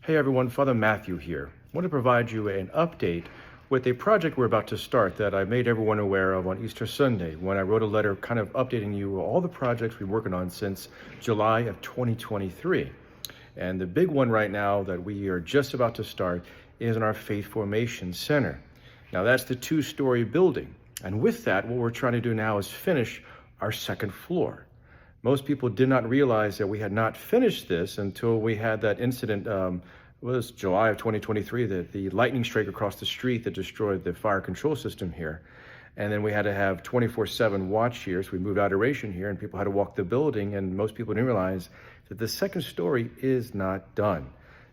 Hey everyone, Father Matthew here. I want to provide you an update with a project we're about to start that I made everyone aware of on Easter Sunday when I wrote a letter kind of updating you all the projects we've been working on since July of 2023. And the big one right now that we are just about to start is in our Faith Formation Center. Now that's the 2-story building. And with that, what we're trying to do now is finish our second floor. Most people did not realize that we had not finished this until we had that incident, was July of 2023, the lightning strike across the street that destroyed the fire control system here. And then we had to have 24/7 watch here, so we moved adoration here and people had to walk the building, and most people didn't realize that the second story is not done.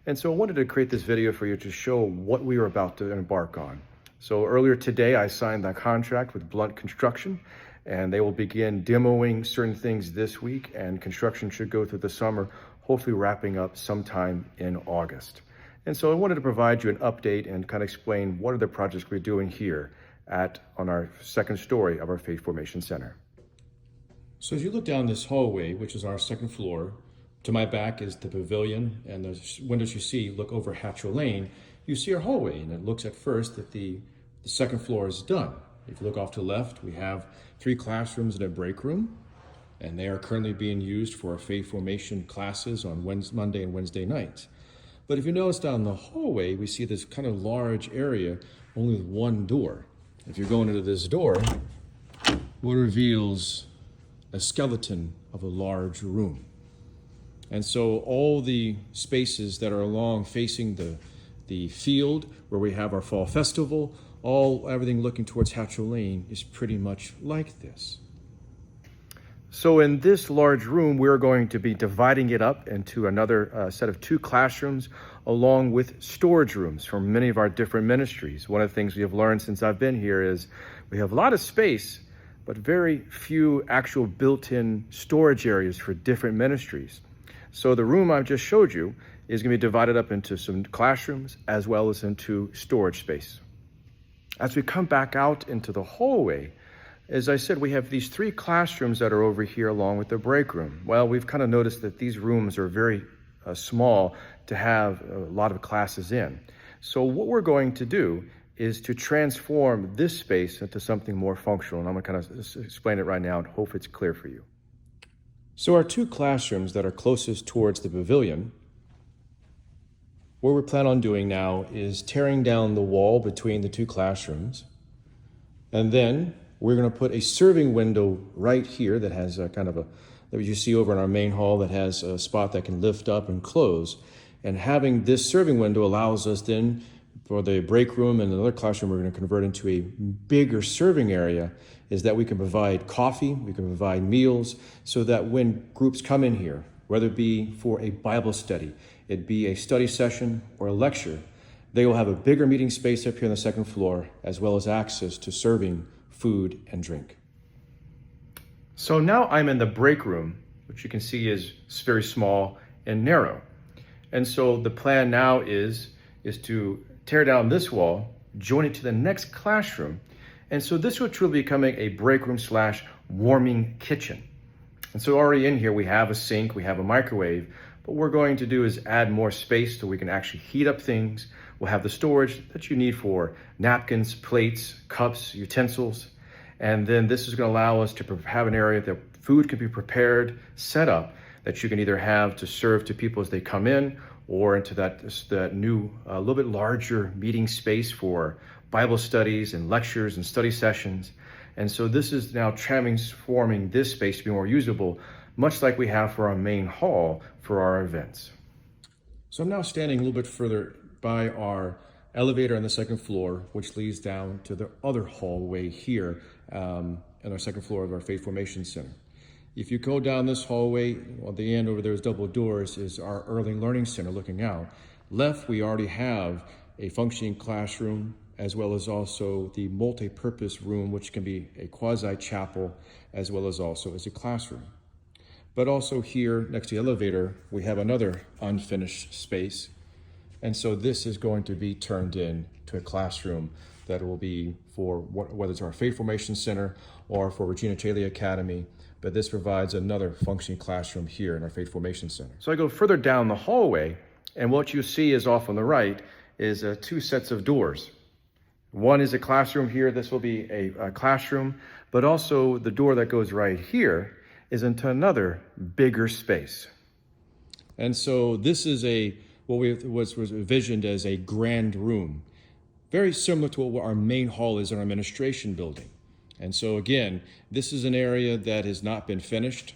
And so I wanted to create this video for you to show what we were about to embark on. So earlier today, I signed that contract with Blunt Construction, and they will begin demoing certain things this week, and construction should go through the summer, hopefully wrapping up sometime in August. And so I wanted to provide you an update and kind of explain what are the projects we're doing here on our second story of our Faith Formation Center. So as you look down this hallway, which is our second floor, to my back is the pavilion, and the windows you see look over Hatchell Lane. You see our hallway, and it looks at first that the second floor is done. If you look off to the left, we have 3 classrooms and a break room, and they are currently being used for our faith formation classes on Monday and Wednesday nights. But if you notice down the hallway, we see this kind of large area, only with one door. If you're going into this door, what reveals a skeleton of a large room. And so all the spaces that are along facing the field where we have our fall festival, everything looking towards Hatchell Lane is pretty much like this. So in this large room, we're going to be dividing it up into another set of 2 classrooms, along with storage rooms from many of our different ministries. One of the things we have learned since I've been here is we have a lot of space, but very few actual built-in storage areas for different ministries. So the room I've just showed you is going to be divided up into some classrooms as well as into storage space. As we come back out into the hallway, as I said, we have these 3 classrooms that are over here along with the break room. Well, we've kind of noticed that these rooms are very small to have a lot of classes in. So what we're going to do is to transform this space into something more functional. And I'm going to kind of explain it right now and hope it's clear for you. So our 2 classrooms that are closest towards the pavilion, what we plan on doing now is tearing down the wall between the 2 classrooms, and then we're going to put a serving window right here that has a kind of that you see over in our main hall that has a spot that can lift up and close. And having this serving window allows us then, for the break room and another classroom we're going to convert into a bigger serving area, is that we can provide coffee, we can provide meals, so that when groups come in here, whether it be for a Bible study, it be a study session or a lecture, they will have a bigger meeting space up here on the second floor, as well as access to serving food and drink. So now I'm in the break room, which you can see is very small and narrow. And so the plan now is to tear down this wall, join it to the next classroom. And so this will truly be becoming a break room / warming kitchen. And so already in here, we have a sink, we have a microwave, but what we're going to do is add more space so we can actually heat up things. We'll have the storage that you need for napkins, plates, cups, utensils. And then this is going to allow us to have an area that food can be prepared, set up, that you can either have to serve to people as they come in, or into that new, a little bit larger meeting space for Bible studies and lectures and study sessions. And so this is now transforming this space to be more usable, much like we have for our main hall for our events. So I'm now standing a little bit further by our elevator on the second floor, which leads down to the other hallway here on our second floor of our Faith Formation Center. If you go down this hallway, at the end over there is double doors, is our Early Learning Center looking out. Left, we already have a functioning classroom, as well as also the multi-purpose room, which can be a quasi-chapel, as well as also as a classroom. But also here, next to the elevator, we have another unfinished space. And so this is going to be turned into a classroom that will be for whether it's our Faith Formation Center or for Regina Chaley Academy. But this provides another functioning classroom here in our Faith Formation Center. So I go further down the hallway, And what you see is off on the right is two sets of doors. One is a classroom here. This will be a classroom, but also the door that goes right here is into another bigger space. And so this is what was envisioned as a grand room, very similar to what our main hall is in our administration building. And so again, this is an area that has not been finished.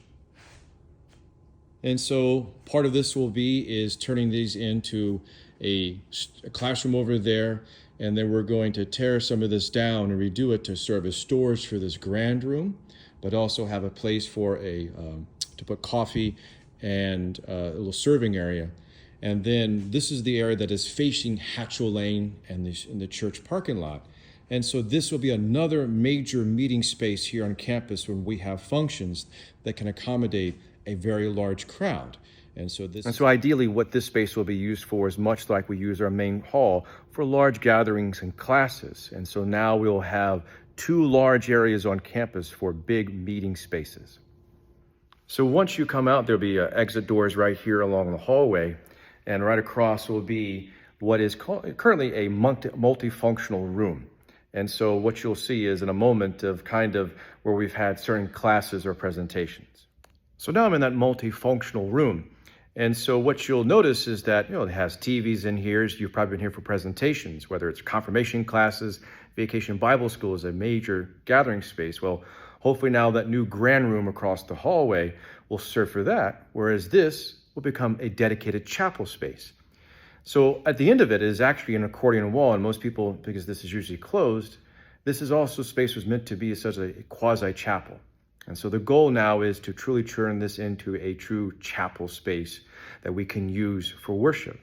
And so part of this is turning these into a classroom over there, and then we're going to tear some of this down and redo it to serve as stores for this grand room, but also have a place for to put coffee and a little serving area. And then this is the area that is facing Hatchell Lane and in the church parking lot. And so this will be another major meeting space here on campus when we have functions that can accommodate a very large crowd. And so ideally what this space will be used for is much like we use our main hall for large gatherings and classes. And so now we'll have two large areas on campus for big meeting spaces. So once you come out, there'll be exit doors right here along the hallway, and right across will be what is currently a multifunctional room. And so what you'll see is in a moment of kind of where we've had certain classes or presentations. So now I'm in that multifunctional room. And so what you'll notice is that, it has TVs in here. You've probably been here for presentations, whether it's confirmation classes, Vacation Bible School is a major gathering space. Well, hopefully now that new grand room across the hallway will serve for that, whereas this will become a dedicated chapel space. So at the end of it is actually an accordion wall, and most people, because this is usually closed, this is also space was meant to be such a quasi-chapel. And so the goal now is to truly turn this into a true chapel space that we can use for worship.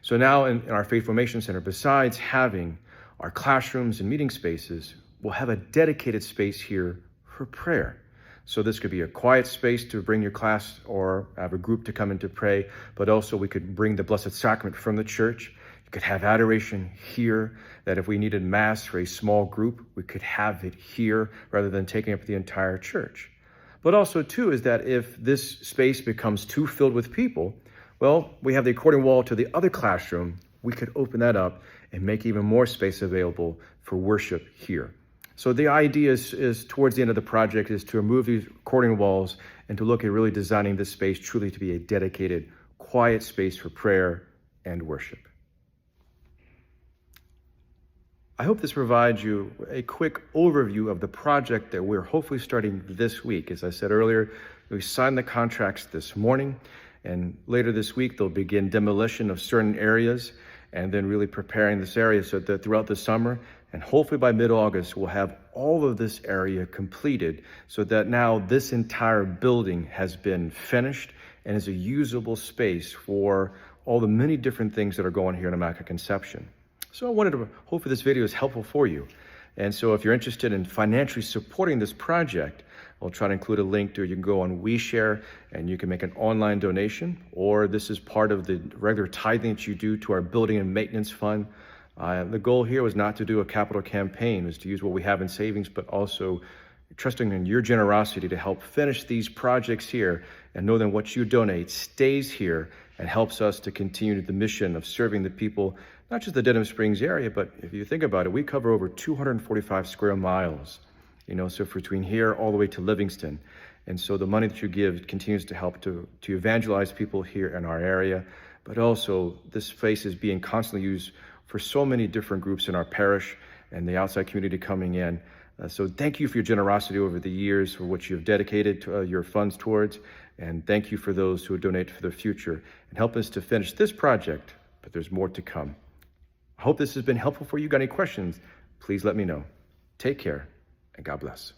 So now in our Faith Formation Center, besides having our classrooms and meeting spaces, we'll have a dedicated space here for prayer. So this could be a quiet space to bring your class or have a group to come in to pray, but also we could bring the Blessed Sacrament from the church. You could have adoration here, that if we needed Mass for a small group, we could have it here rather than taking up the entire church. But also too is that if this space becomes too filled with people, well, we have the accordion wall to the other classroom. We could open that up and make even more space available for worship here. So the idea is towards the end of the project is to remove these accordion walls and to look at really designing this space truly to be a dedicated, quiet space for prayer and worship. I hope this provides you a quick overview of the project that we're hopefully starting this week. As I said earlier, we signed the contracts this morning, and later this week they'll begin demolition of certain areas and then really preparing this area so that throughout the summer and hopefully by mid-August, we'll have all of this area completed so that now this entire building has been finished and is a usable space for all the many different things that are going here in Immaculate Conception. So I wanted to, hopefully this video is helpful for you. And so if you're interested in financially supporting this project, I'll try to include a link to, you can go on WeShare and you can make an online donation, or this is part of the regular tithing that you do to our building and maintenance fund. The goal here was not to do a capital campaign, was to use what we have in savings, but also trusting in your generosity to help finish these projects here and know that what you donate stays here and helps us to continue the mission of serving the people, not just the Dedham Springs area, but if you think about it, we cover over 245 square miles, so between here all the way to Livingston. And so the money that you give continues to help to evangelize people here in our area, but also this space is being constantly used for so many different groups in our parish and the outside community coming in. So thank you for your generosity over the years, for what you have dedicated to, your funds towards, and thank you for those who donate for the future and help us to finish this project, but there's more to come. I hope this has been helpful for you. Got any questions? Please let me know. Take care and God bless.